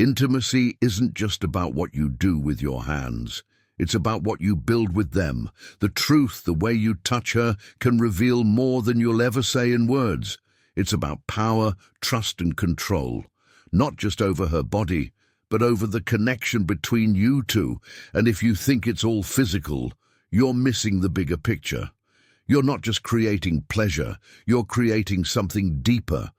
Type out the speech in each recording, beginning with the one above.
Intimacy isn't just about what you do with your hands. It's about what you build with them. The truth, the way you touch her, can reveal more than you'll ever say in words. It's about power, trust, and control. Not just over her body, but over the connection between you two. And if you think it's all physical, you're missing the bigger picture. You're not just creating pleasure, you're creating something deeper.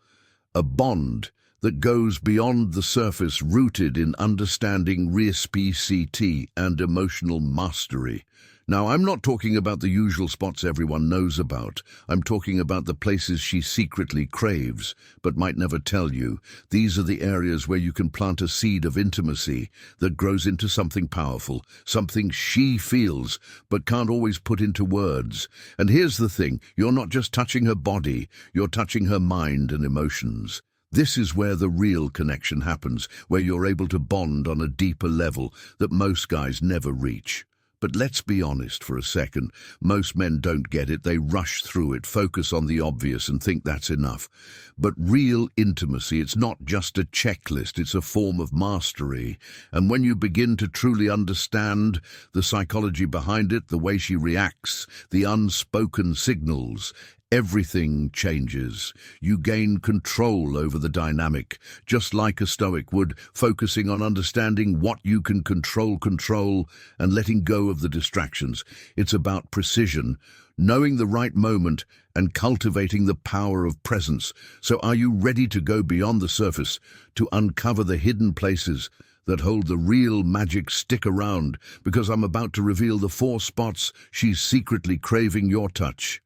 A bond that goes beyond the surface, rooted in understanding, reciprocity, and emotional mastery. Now, I'm not talking about the usual spots everyone knows about. I'm talking about the places she secretly craves, but might never tell you. These are the areas where you can plant a seed of intimacy that grows into something powerful, something she feels, but can't always put into words. And here's the thing, you're not just touching her body, you're touching her mind and emotions. This is where the real connection happens, where you're able to bond on a deeper level that most guys never reach. But let's be honest for a second, most men don't get it, they rush through it, focus on the obvious and think that's enough. But real intimacy, it's not just a checklist, it's a form of mastery. And when you begin to truly understand the psychology behind it, the way she reacts, the unspoken signals, everything changes. You gain control over the dynamic, just like a Stoic would, focusing on understanding what you can control, and letting go of the distractions. It's about precision, knowing the right moment, and cultivating the power of presence. So are you ready to go beyond the surface, to uncover the hidden places that hold the real magic? Stick around, because I'm about to reveal the 4 spots she's secretly craving your touch.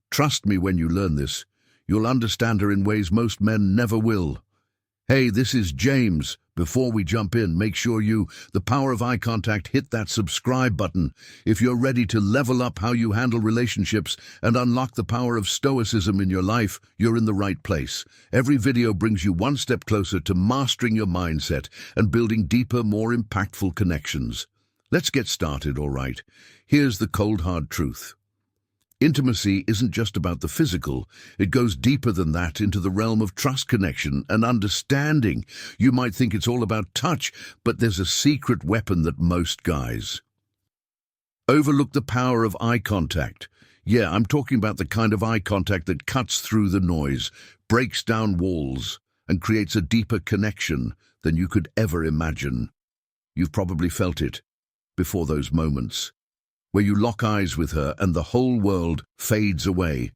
Trust me, when you learn this, you'll understand her in ways most men never will. Hey, this is James. Before we jump in, make sure the power of eye contact, hit that subscribe button. If you're ready to level up how you handle relationships and unlock the power of Stoicism in your life, you're in the right place. Every video brings you one step closer to mastering your mindset and building deeper, more impactful connections. Let's get started, all right? Here's the cold, hard truth. Intimacy isn't just about the physical, it goes deeper than that, into the realm of trust, connection, and understanding. You might think it's all about touch, but there's a secret weapon that most guys overlook: the power of eye contact. Yeah, I'm talking about the kind of eye contact that cuts through the noise, breaks down walls, and creates a deeper connection than you could ever imagine. You've probably felt it before, those moments where you lock eyes with her and the whole world fades away.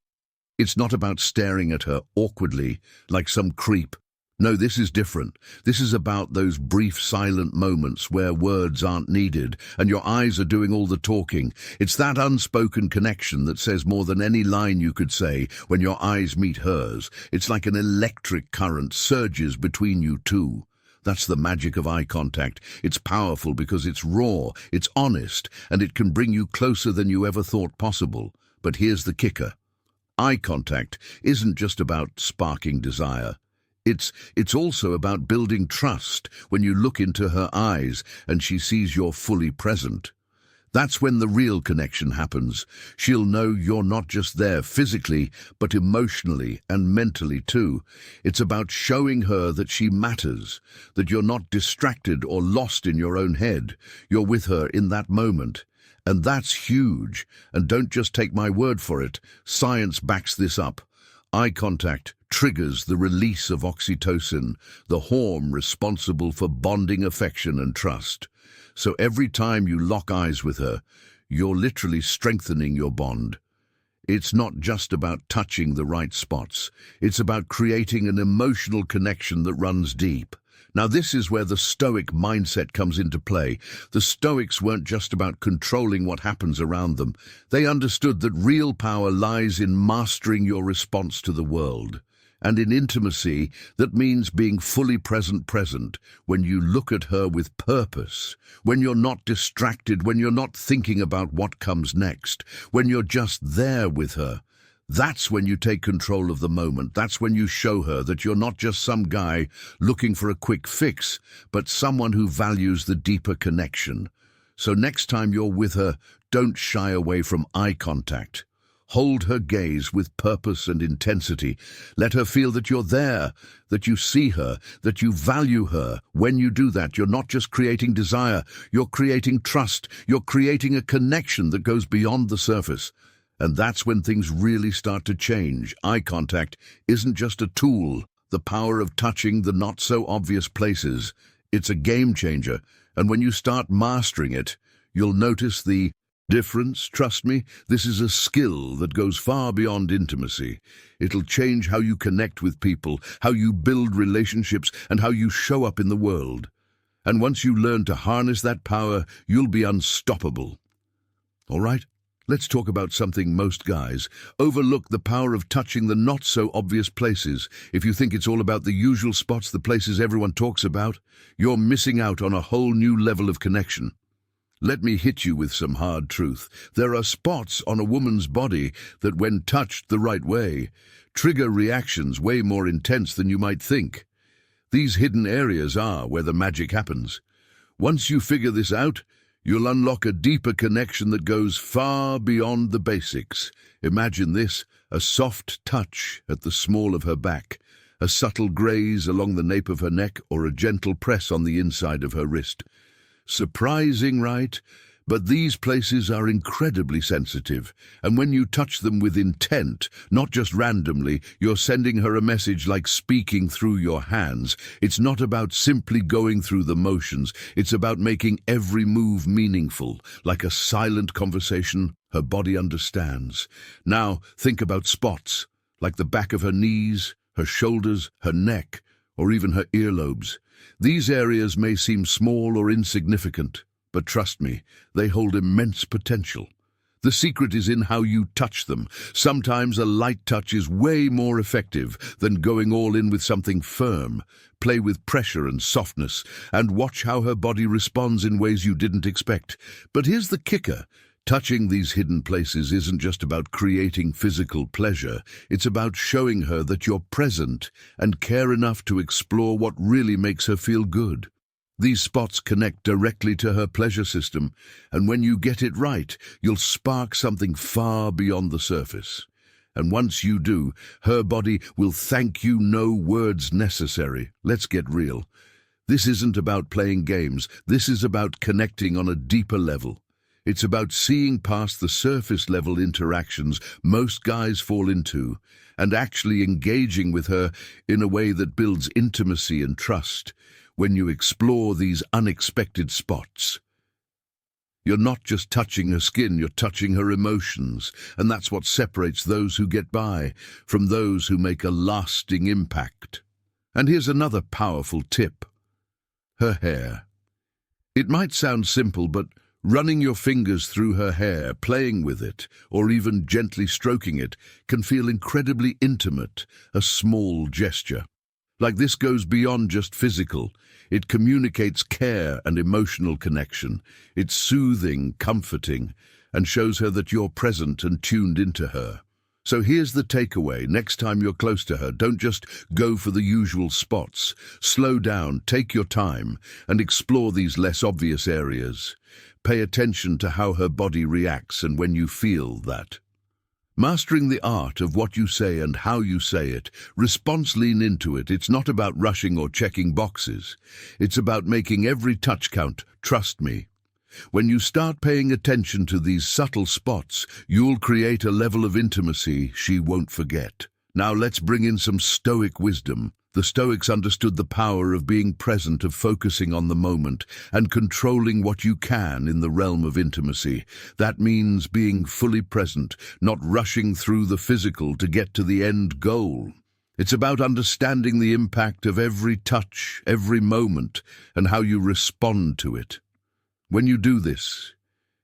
It's not about staring at her awkwardly like some creep. No, this is different. This is about those brief silent moments where words aren't needed and your eyes are doing all the talking. It's that unspoken connection that says more than any line you could say. When your eyes meet hers, it's like an electric current surges between you two. That's the magic of eye contact. It's powerful because it's raw, it's honest, and it can bring you closer than you ever thought possible. But here's the kicker. Eye contact isn't just about sparking desire. It's also about building trust. When you look into her eyes and she sees you're fully present, that's when the real connection happens. She'll know you're not just there physically, but emotionally and mentally too. It's about showing her that she matters, that you're not distracted or lost in your own head. You're with her in that moment. And that's huge. And don't just take my word for it. Science backs this up. Eye contact triggers the release of oxytocin, the hormone responsible for bonding, affection, and trust. So every time you lock eyes with her, you're literally strengthening your bond. It's not just about touching the right spots. It's about creating an emotional connection that runs deep. Now, this is where the Stoic mindset comes into play. The Stoics weren't just about controlling what happens around them. They understood that real power lies in mastering your response to the world. And in intimacy, that means being fully present, when you look at her with purpose, when you're not distracted, when you're not thinking about what comes next, when you're just there with her. That's when you take control of the moment. That's when you show her that you're not just some guy looking for a quick fix, but someone who values the deeper connection. So next time you're with her, don't shy away from eye contact. Hold her gaze with purpose and intensity. Let her feel that you're there, that you see her, that you value her. When you do that, you're not just creating desire, you're creating trust, you're creating a connection that goes beyond the surface. And that's when things really start to change. Eye contact isn't just a tool. The power of touching the not-so-obvious places. It's a game changer, and when you start mastering it, you'll notice the difference. Trust me, this is a skill that goes far beyond intimacy. It'll change how you connect with people, how you build relationships, and how you show up in the world. And once you learn to harness that power, you'll be unstoppable. All right? Let's talk about something most guys overlook: the power of touching the not-so-obvious places. If you think it's all about the usual spots, the places everyone talks about, you're missing out on a whole new level of connection. Let me hit you with some hard truth. There are spots on a woman's body that, when touched the right way, trigger reactions way more intense than you might think. These hidden areas are where the magic happens. Once you figure this out, you'll unlock a deeper connection that goes far beyond the basics. Imagine this: a soft touch at the small of her back, a subtle graze along the nape of her neck, or a gentle press on the inside of her wrist. Surprising, right? But these places are incredibly sensitive, and when you touch them with intent, not just randomly, you're sending her a message like speaking through your hands. It's not about simply going through the motions, it's about making every move meaningful, like a silent conversation her body understands. Now, think about spots, like the back of her knees, her shoulders, her neck, or even her earlobes. These areas may seem small or insignificant, but trust me, they hold immense potential. The secret is in how you touch them. Sometimes a light touch is way more effective than going all in with something firm. Play with pressure and softness, and watch how her body responds in ways you didn't expect. But here's the kicker. Touching these hidden places isn't just about creating physical pleasure. It's about showing her that you're present and care enough to explore what really makes her feel good. These spots connect directly to her pleasure system, and when you get it right, you'll spark something far beyond the surface. And once you do, her body will thank you, no words necessary. Let's get real. This isn't about playing games. This is about connecting on a deeper level. It's about seeing past the surface-level interactions most guys fall into and actually engaging with her in a way that builds intimacy and trust. When you explore these unexpected spots, you're not just touching her skin, you're touching her emotions, and that's what separates those who get by from those who make a lasting impact. And here's another powerful tip: her hair. It might sound simple, but running your fingers through her hair, playing with it, or even gently stroking it can feel incredibly intimate, a small gesture. Like this goes beyond just physical. It communicates care and emotional connection. It's soothing, comforting, and shows her that you're present and tuned into her. So here's the takeaway. Next time you're close to her, don't just go for the usual spots. Slow down, take your time, and explore these less obvious areas. Pay attention to how her body reacts and when you feel that. Mastering the art of what you say and how you say it. Lean into it. It's not about rushing or checking boxes. It's about making every touch count. Trust me. When you start paying attention to these subtle spots, you'll create a level of intimacy she won't forget. Now let's bring in some Stoic wisdom. The Stoics understood the power of being present, of focusing on the moment, and controlling what you can in the realm of intimacy. That means being fully present, not rushing through the physical to get to the end goal. It's about understanding the impact of every touch, every moment, and how you respond to it. When you do this,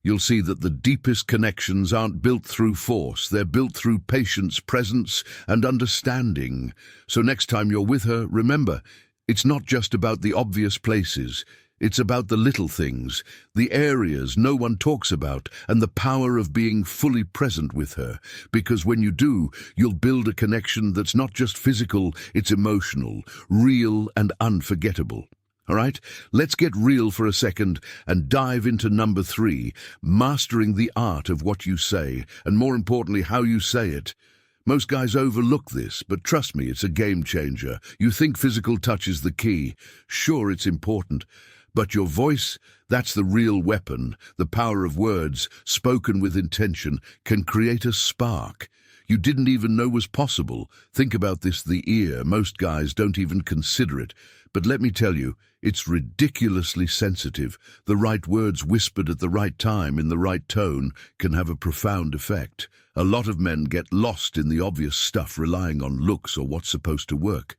you'll see that the deepest connections aren't built through force. They're built through patience, presence, and understanding. So next time you're with her, remember, it's not just about the obvious places. It's about the little things, the areas no one talks about, and the power of being fully present with her. Because when you do, you'll build a connection that's not just physical, it's emotional, real, and unforgettable. All right, let's get real for a second and dive into number 3, mastering the art of what you say, and more importantly, how you say it. Most guys overlook this, but trust me, it's a game changer. You think physical touch is the key. Sure, it's important, but your voice, that's the real weapon. The power of words, spoken with intention, can create a spark you didn't even know was possible. Think about this, the ear. Most guys don't even consider it. But let me tell you, it's ridiculously sensitive. The right words whispered at the right time in the right tone can have a profound effect. A lot of men get lost in the obvious stuff, relying on looks or what's supposed to work.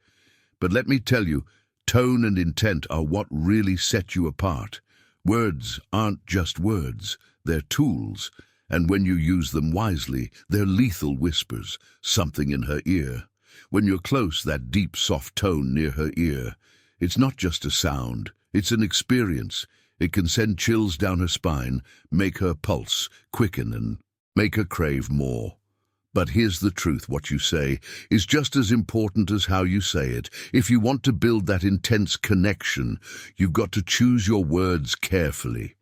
But let me tell you, tone and intent are what really set you apart. Words aren't just words, they're tools. And when you use them wisely, they're lethal whispers, something in her ear. When you're close, that deep, soft tone near her ear, it's not just a sound, it's an experience. It can send chills down her spine, make her pulse quicken, and make her crave more. But here's the truth, what you say is just as important as how you say it. If you want to build that intense connection, you've got to choose your words carefully.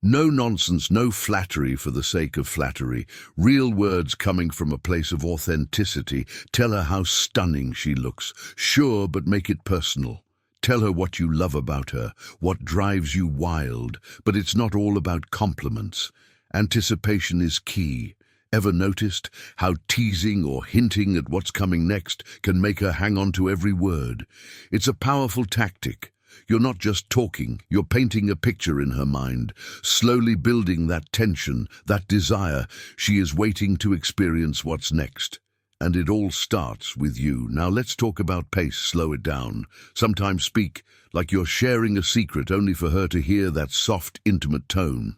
No nonsense, no flattery for the sake of flattery. Real words coming from a place of authenticity. Tell her how stunning she looks. Sure, but make it personal. Tell her what you love about her, what drives you wild. But it's not all about compliments. Anticipation is key. Ever noticed how teasing or hinting at what's coming next can make her hang on to every word? It's a powerful tactic. You're not just talking, you're painting a picture in her mind, slowly building that tension, that desire. She is waiting to experience what's next. And it all starts with you. Now let's talk about pace, slow it down. Sometimes speak like you're sharing a secret only for her to hear that soft, intimate tone.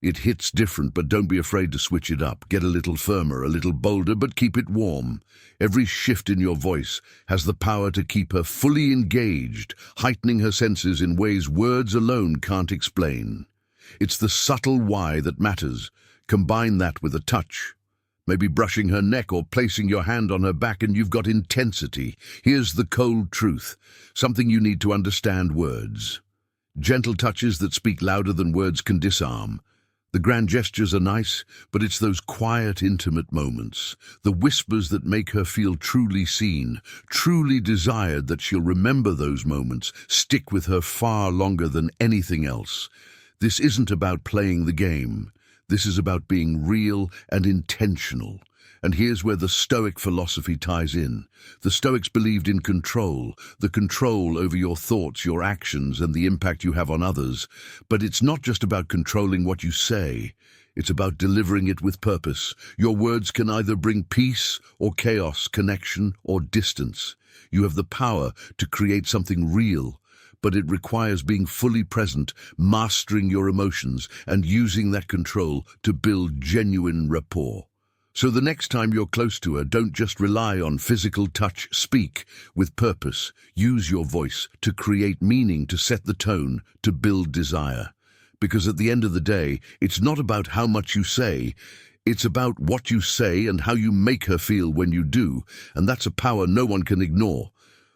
It hits different, but don't be afraid to switch it up. Get a little firmer, a little bolder, but keep it warm. Every shift in your voice has the power to keep her fully engaged, heightening her senses in ways words alone can't explain. It's the subtle why that matters. Combine that with a touch. Maybe brushing her neck or placing your hand on her back, and you've got intensity. Here's the cold truth, something you need to understand: words. Gentle touches that speak louder than words can disarm. The grand gestures are nice, but it's those quiet, intimate moments, the whispers that make her feel truly seen, truly desired, that she'll remember those moments, stick with her far longer than anything else. This isn't about playing the game. This is about being real and intentional. And here's where the Stoic philosophy ties in. The Stoics believed in control, the control over your thoughts, your actions, and the impact you have on others. But it's not just about controlling what you say. It's about delivering it with purpose. Your words can either bring peace or chaos, connection or distance. You have the power to create something real, but it requires being fully present, mastering your emotions, and using that control to build genuine rapport. So the next time you're close to her, don't just rely on physical touch. Speak with purpose. Use your voice to create meaning, to set the tone, to build desire. Because at the end of the day, it's not about how much you say. It's about what you say and how you make her feel when you do. And that's a power no one can ignore.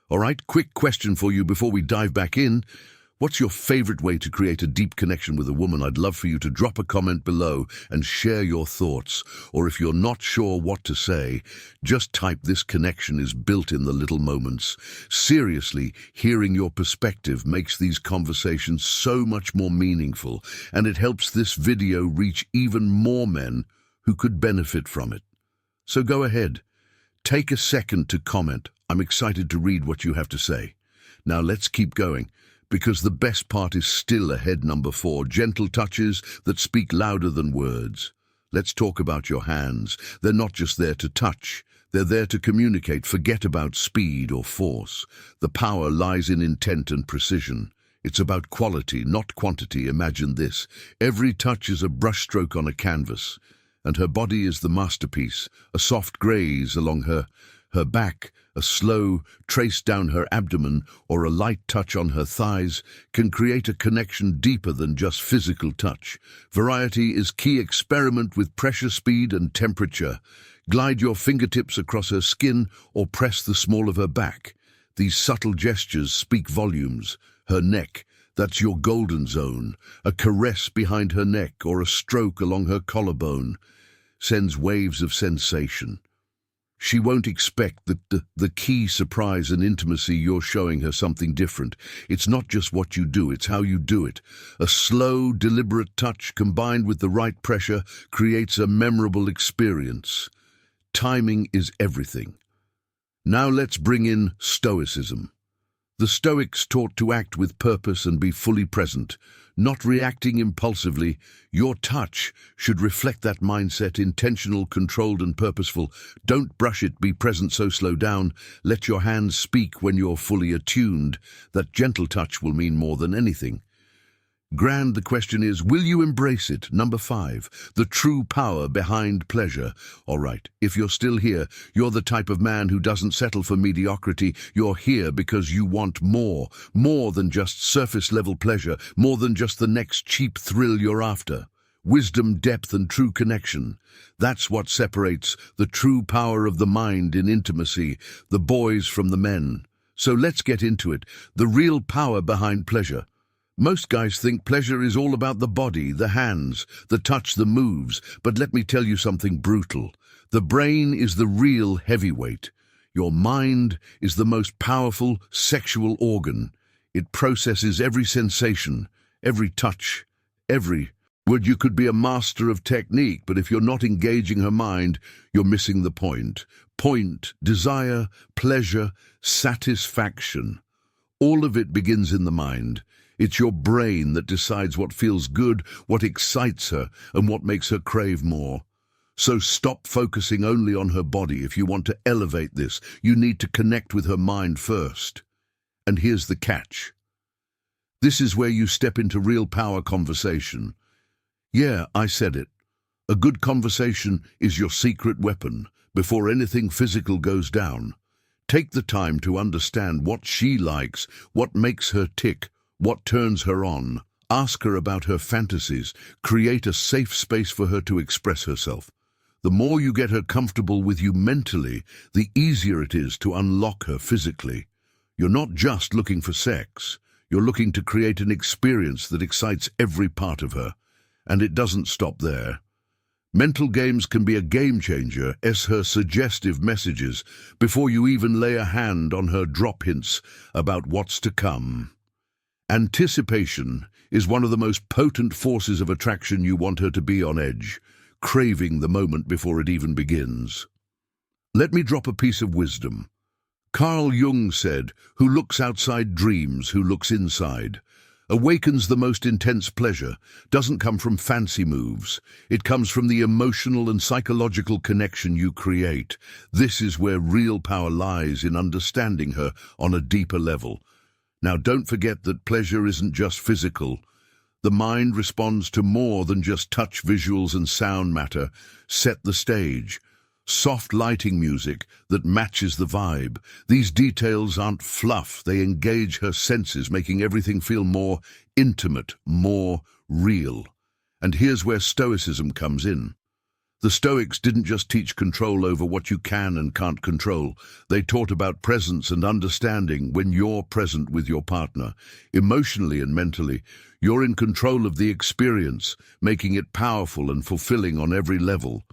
All right, quick question for you before we dive back in. What's your favorite way to create a deep connection with a woman? I'd love for you to drop a comment below and share your thoughts. Or if you're not sure what to say, just type "This connection is built in the little moments." Seriously, hearing your perspective makes these conversations so much more meaningful, and it helps this video reach even more men who could benefit from it. So go ahead, take a second to comment. I'm excited to read what you have to say. Now let's keep going, because the best part is still ahead. Number 4, gentle touches that speak louder than words. Let's talk about your hands. They're not just there to touch, they're there to communicate. Forget about speed or force. The power lies in intent and precision. It's about quality, not quantity. Imagine this. Every touch is a brushstroke on a canvas, and her body is the masterpiece. A soft graze along her back, a slow trace down her abdomen, or a light touch on her thighs can create a connection deeper than just physical touch. Variety is key. Experiment with pressure, speed, and temperature. Glide your fingertips across her skin or press the small of her back. These subtle gestures speak volumes. Her neck, that's your golden zone. A caress behind her neck or a stroke along her collarbone sends waves of sensation. She won't expect that the key surprise and intimacy you're showing her something different. It's not just what you do, it's how you do it. A slow, deliberate touch combined with the right pressure creates a memorable experience. Timing is everything. Now let's bring in Stoicism. The Stoics taught to act with purpose and be fully present, not reacting impulsively. Your touch should reflect that mindset, intentional, controlled and purposeful. Don't brush it, be present, so slow down. Let your hands speak when you're fully attuned. That gentle touch will mean more than anything. Grand, the question is, will you embrace it? Number 5, the true power behind pleasure. All right, if you're still here, you're the type of man who doesn't settle for mediocrity. You're here because you want more than just surface-level pleasure, more than just the next cheap thrill you're after. Wisdom, depth, and true connection. That's what separates the true power of the mind in intimacy, the boys from the men. So let's get into it. The real power behind pleasure. Most guys think pleasure is all about the body, the hands, the touch, the moves, but let me tell you something brutal. The brain is the real heavyweight. Your mind is the most powerful sexual organ. It processes every sensation, every touch, every word. You could be a master of technique, but if you're not engaging her mind, you're missing the point. Desire, pleasure, satisfaction. All of it begins in the mind. It's your brain that decides what feels good, what excites her, and what makes her crave more. So stop focusing only on her body. If you want to elevate this, you need to connect with her mind first. And here's the catch. This is where you step into real power conversation. Yeah, I said it. A good conversation is your secret weapon before anything physical goes down. Take the time to understand what she likes, what makes her tick, what turns her on. Ask her about her fantasies. Create a safe space for her to express herself. The more you get her comfortable with you mentally, the easier it is to unlock her physically. You're not just looking for sex. You're looking to create an experience that excites every part of her. And it doesn't stop there. Mental games can be a game changer, as her suggestive messages, before you even lay a hand on her drop hints about what's to come. Anticipation is one of the most potent forces of attraction. You want her to be on edge, craving the moment before it even begins. Let me drop a piece of wisdom. Carl Jung said, "Who looks outside dreams, who looks inside." Awakens the most intense pleasure doesn't come from fancy moves. It comes from the emotional and psychological connection you create. This is where real power lies, in understanding her on a deeper level. Now, don't forget that pleasure isn't just physical. The mind responds to more than just touch, visuals, and sound matter. Set the stage. Soft lighting music that matches the vibe. These details aren't fluff. They engage her senses, making everything feel more intimate, more real. And here's where Stoicism comes in. The Stoics didn't just teach control over what you can and can't control. They taught about presence and understanding. When you're present with your partner, emotionally and mentally, you're in control of the experience, making it powerful and fulfilling on every level.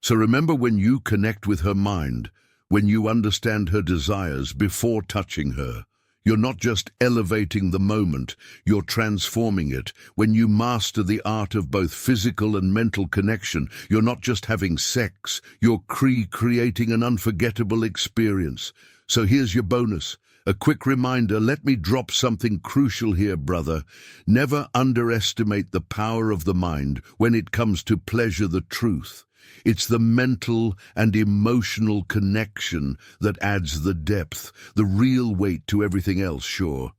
So remember, when you connect with her mind, when you understand her desires before touching her, you're not just elevating the moment, you're transforming it. When you master the art of both physical and mental connection, you're not just having sex, you're creating an unforgettable experience. So here's your bonus. A quick reminder, let me drop something crucial here, brother. Never underestimate the power of the mind when it comes to pleasure, the truth. It's the mental and emotional connection that adds the depth, the real weight to everything else, sure.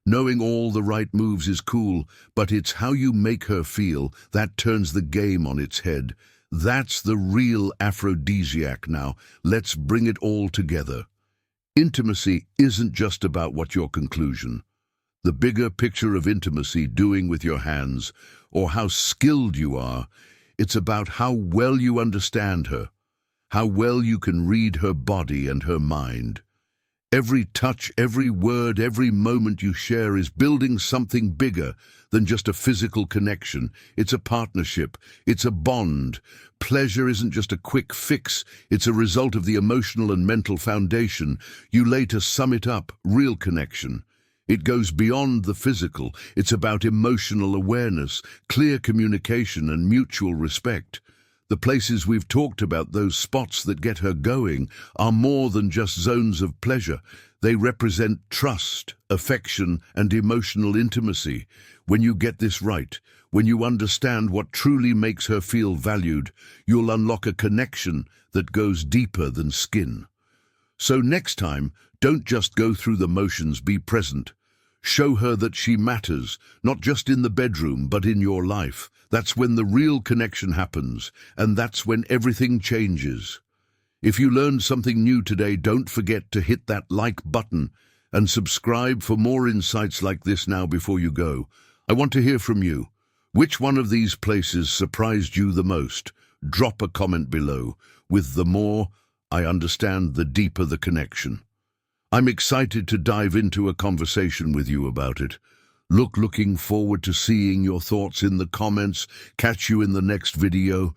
Knowing all the right moves is cool, but it's how you make her feel that turns the game on its head. That's the real aphrodisiac. Now, let's bring it all together. Intimacy isn't just about what your conclusion. The bigger picture of intimacy, doing with your hands, or how skilled you are, it's about how well you understand her, how well you can read her body and her mind. Every touch, every word, every moment you share is building something bigger than just a physical connection. It's a partnership. It's a bond. Pleasure isn't just a quick fix. It's a result of the emotional and mental foundation you lay to sum it up, real connection. It goes beyond the physical. It's about emotional awareness, clear communication, and mutual respect. The places we've talked about, those spots that get her going, are more than just zones of pleasure. They represent trust, affection, and emotional intimacy. When you get this right, when you understand what truly makes her feel valued, you'll unlock a connection that goes deeper than skin. So next time, don't just go through the motions, be present. Show her that she matters, not just in the bedroom, but in your life. That's when the real connection happens, and that's when everything changes. If you learned something new today, don't forget to hit that like button and subscribe for more insights like this now before you go. I want to hear from you. Which one of these places surprised you the most? Drop a comment below. With the more I understand, the deeper the connection. I'm excited to dive into a conversation with you about it. Looking forward to seeing your thoughts in the comments. Catch you in the next video.